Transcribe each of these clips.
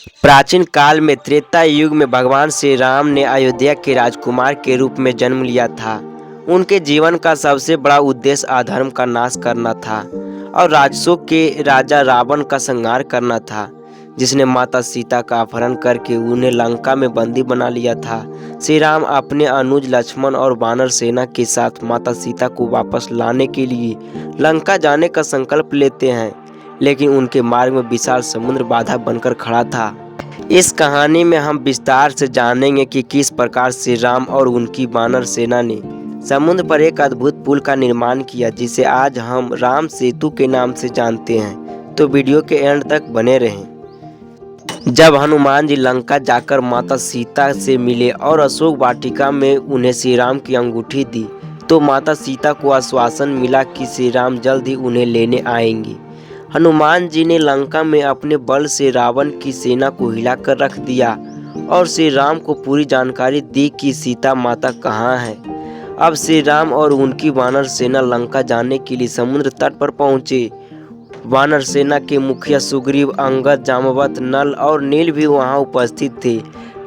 प्राचीन काल में त्रेता युग में भगवान श्री राम ने अयोध्या के राजकुमार के रूप में जन्म लिया था। उनके जीवन का सबसे बड़ा उद्देश्य अधर्म का नाश करना था और राक्षसों के राजा रावण का संहार करना था, जिसने माता सीता का अपहरण करके उन्हें लंका में बंदी बना लिया था। श्री राम अपने अनुज लक्ष्मण और वानर सेना के साथ माता सीता को वापस लाने के लिए लंका जाने का संकल्प लेते हैं, लेकिन उनके मार्ग में विशाल समुद्र बाधा बनकर खड़ा था। इस कहानी में हम विस्तार से जानेंगे कि किस प्रकार श्री राम और उनकी वानर सेना ने समुद्र पर एक अद्भुत पुल का निर्माण किया, जिसे आज हम राम सेतु के नाम से जानते हैं। तो वीडियो के एंड तक बने रहें। जब हनुमान जी लंका जाकर माता सीता से मिले और अशोक वाटिका में उन्हें श्री राम की अंगूठी दी, तो माता सीता को आश्वासन मिला कि श्री राम जल्द ही उन्हें लेने आएंगे। हनुमान जी ने लंका में अपने बल से रावण की सेना को हिलाकर रख दिया और श्री राम को पूरी जानकारी दी कि सीता माता कहाँ है। अब श्री राम और उनकी वानर सेना लंका जाने के लिए समुद्र तट पर पहुंचे। वानर सेना के मुखिया सुग्रीव, अंगद, जामवंत, नल और नील भी वहां उपस्थित थे।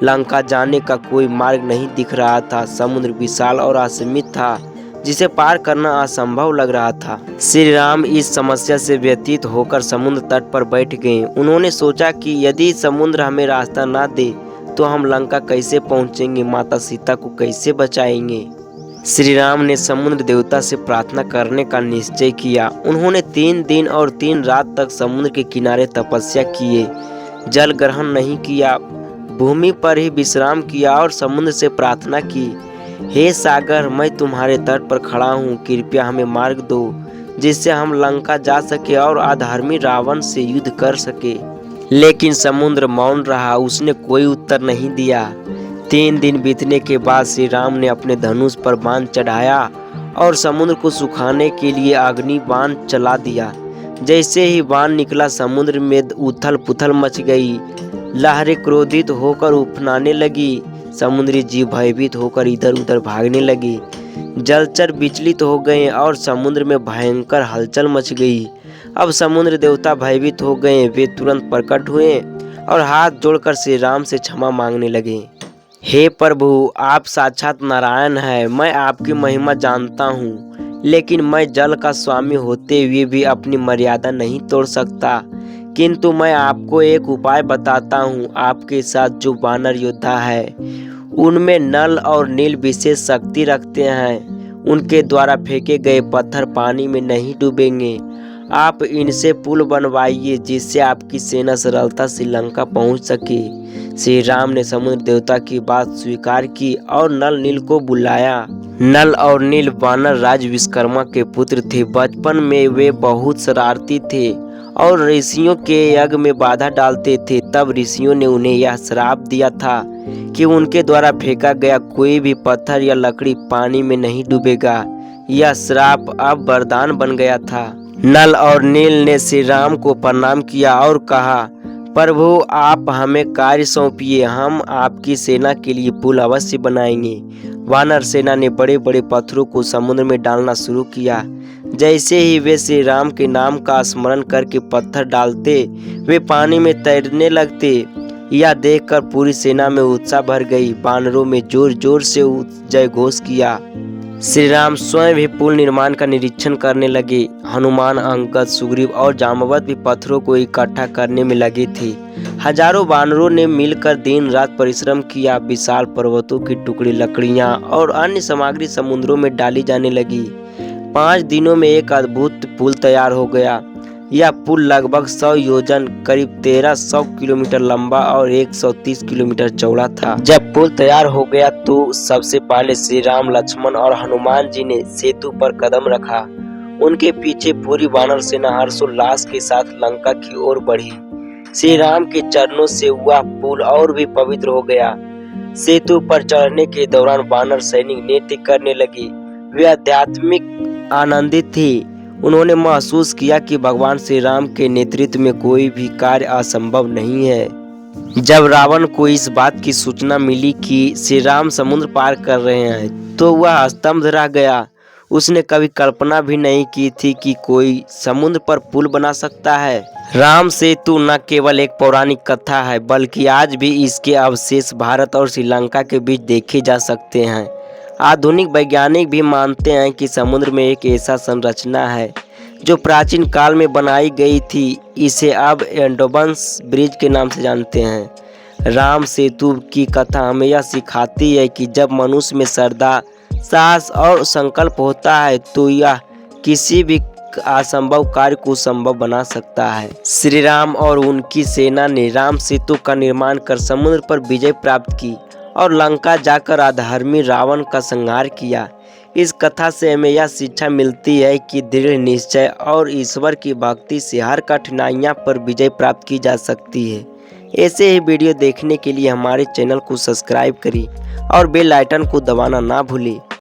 लंका जाने का कोई मार्ग नहीं दिख रहा था। समुद्र विशाल और असीमित था, जिसे पार करना असंभव लग रहा था। श्री राम इस समस्या से व्यतीत होकर समुद्र तट पर बैठ गए। उन्होंने सोचा कि यदि समुद्र हमें रास्ता ना दे तो हम लंका कैसे पहुंचेंगे, माता सीता को कैसे बचाएंगे। श्री राम ने समुद्र देवता से प्रार्थना करने का निश्चय किया। उन्होंने 3 दिन और 3 रात तक समुद्र के किनारे तपस्या किए, जल ग्रहण नहीं किया, भूमि पर ही विश्राम किया और समुद्र से प्रार्थना की, हे सागर, मैं तुम्हारे तट पर खड़ा हूँ, कृपया हमें मार्ग दो जिससे हम लंका जा सके और अधर्मी रावण से युद्ध कर सके। लेकिन समुद्र मौन रहा, उसने कोई उत्तर नहीं दिया। 3 दिन बीतने के बाद श्री राम ने अपने धनुष पर बाण चढ़ाया और समुद्र को सुखाने के लिए अग्नि बाण चला दिया। जैसे ही बाण निकला, समुद्र में उथल पुथल मच गई। लहरें क्रोधित होकर उफनाने लगी। समुद्री जीव भयभीत होकर इधर उधर भागने लगे। जलचर विचलित हो गए और समुद्र में भयंकर हलचल मच गई। अब समुद्र देवता भयभीत हो गए। वे तुरंत प्रकट हुए और हाथ जोड़कर श्री राम से क्षमा मांगने लगे। हे प्रभु, आप साक्षात नारायण हैं। मैं आपकी महिमा जानता हूँ, लेकिन मैं जल का स्वामी होते हुए भी अपनी मर्यादा नहीं तोड़ सकता। किंतु मैं आपको एक उपाय बताता हूँ। आपके साथ जो वानर योद्धा है, उनमें नल और नील विशेष शक्ति रखते हैं। उनके द्वारा फेंके गए पत्थर पानी में नहीं डूबेंगे। आप इनसे पुल बनवाइए, जिससे आपकी सेना सरलता से लंका पहुंच सके। श्री राम ने समुद्र देवता की बात स्वीकार की और नल नील को बुलाया। नल और नील वानर राज विश्वकर्मा के पुत्र थे। बचपन में वे बहुत शरारती थे और ऋषियों के यज्ञ में बाधा डालते थे। तब ऋषियों ने उन्हें यह श्राप दिया था कि उनके द्वारा फेंका गया कोई भी पत्थर या लकड़ी पानी में नहीं डूबेगा। यह श्राप अब वरदान बन गया था। नल और नील ने श्री राम को प्रणाम किया और कहा, प्रभु, आप हमें कार्य सौंपिए, हम आपकी सेना के लिए पुल अवश्य बनाएंगे। वानर सेना ने बड़े बड़े पत्थरों को समुद्र में डालना शुरू किया। जैसे ही वे श्री राम के नाम का स्मरण करके पत्थर डालते, वे पानी में तैरने लगते। यह देखकर पूरी सेना में उत्साह भर गई। वानरों में जोर जोर से जय घोष किया। श्री राम स्वयं भी पुल निर्माण का निरीक्षण करने लगे। हनुमान, अंगद, सुग्रीव और जामवंत भी पत्थरों को इकट्ठा करने में लगे थे। हजारों वानरों ने मिलकर दिन रात परिश्रम किया। विशाल पर्वतों की टुकड़ी, लकड़ियां और अन्य सामग्री समुद्रों में डाली जाने लगी। 5 दिनों में एक अद्भुत पुल तैयार हो गया। यह पुल लगभग 100 योजन, करीब 1300 किलोमीटर लंबा और 130 किलोमीटर चौड़ा था। जब पुल तैयार हो गया तो सबसे पहले श्री राम, लक्ष्मण और हनुमान जी ने सेतु पर कदम रखा। उनके पीछे पूरी वानर सेना हर्षोल्लास के साथ लंका की ओर बढ़ी। श्री राम के चरणों से वह पुल और भी पवित्र हो गया। सेतु पर चढ़ने के दौरान वानर सैनिक नृत्य करने लगे। वे आध्यात्मिक आनंदित थे। उन्होंने महसूस किया कि भगवान श्री राम के नेतृत्व में कोई भी कार्य असंभव नहीं है। जब रावण को इस बात की सूचना मिली कि श्री राम समुद्र पार कर रहे हैं, तो वह स्तब्ध रह गया। उसने कभी कल्पना भी नहीं की थी कि कोई समुद्र पर पुल बना सकता है। राम सेतु न केवल एक पौराणिक कथा है, बल्कि आज भी इसके अवशेष भारत और श्रीलंका के बीच देखे जा सकते हैं। आधुनिक वैज्ञानिक भी मानते हैं कि समुद्र में एक ऐसा संरचना है जो प्राचीन काल में बनाई गई थी। इसे अब एंडोबंस ब्रिज के नाम से जानते हैं। राम सेतु की कथा हमें यह सिखाती है कि जब मनुष्य में श्रद्धा, साहस और संकल्प होता है तो यह किसी भी असंभव कार्य को संभव बना सकता है। श्री राम और उनकी सेना ने राम सेतु का निर्माण कर समुद्र पर विजय प्राप्त की और लंका जाकर अधर्मी रावण का संहार किया। इस कथा से हमें यह शिक्षा मिलती है कि दृढ़ निश्चय और ईश्वर की भक्ति से हर कठिनाइयां पर विजय प्राप्त की जा सकती है। ऐसे ही वीडियो देखने के लिए हमारे चैनल को सब्सक्राइब करें और बेल आइकन को दबाना ना भूलें।